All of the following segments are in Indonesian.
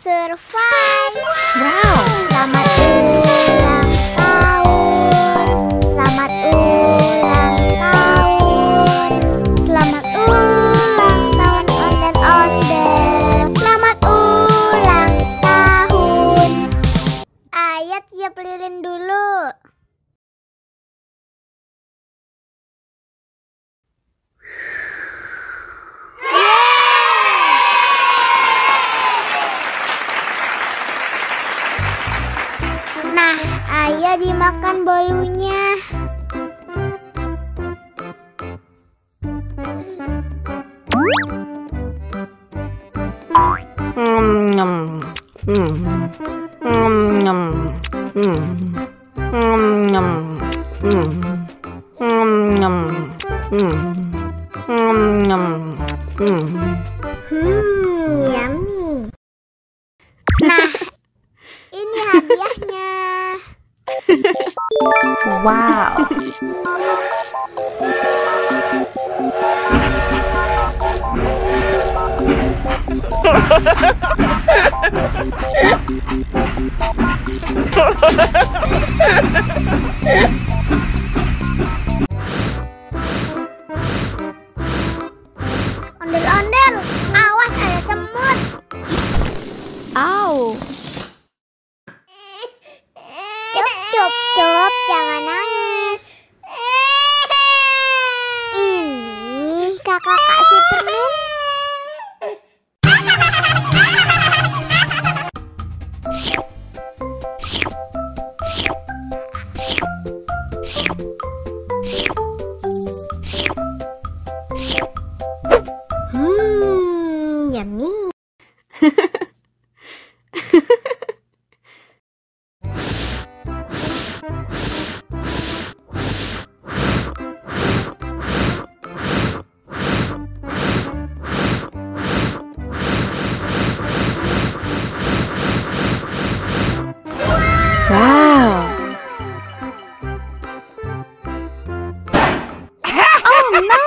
survive. Wow. Selamat ulang tahun. Selamat ulang tahun. Selamat ulang tahun ondel-ondel. Selamat ulang tahun. Ayat tiup lilin dulu. Nah, ayah dimakan bolunya. Yummy. Nah, ini hadiahnya. Wow. Ondel-ondel, awas ada semut. Au. Cup, jangan nangis. Ini kakak kasih permen. Yummy. Wow. Oh no.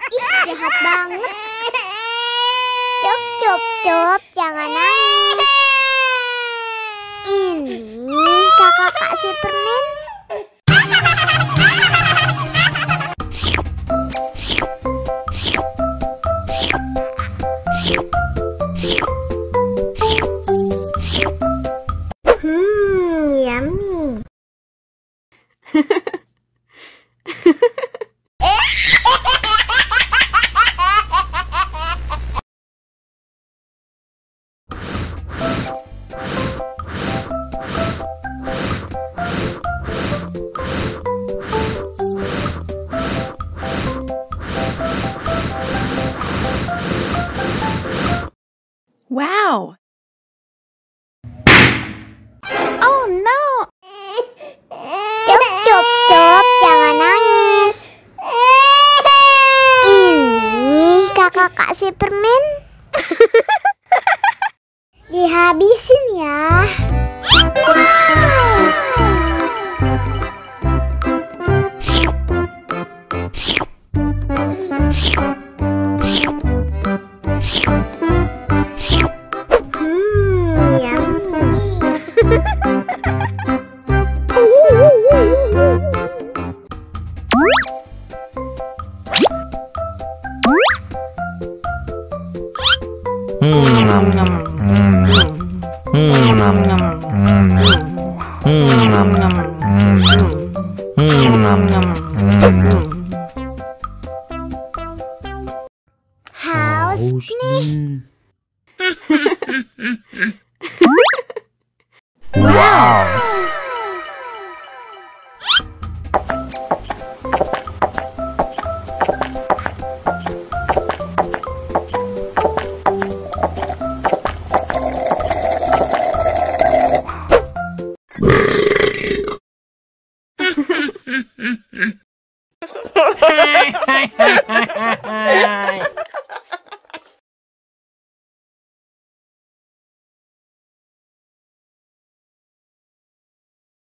Ih, jahat banget. Cup, jangan nangis. Ini kakak kasih permen. Yummy. Wow. Oh no. Cup, jangan nangis. Ini kakak kasih permen. Dihabisin ya. Haus nih. Wow. Hi.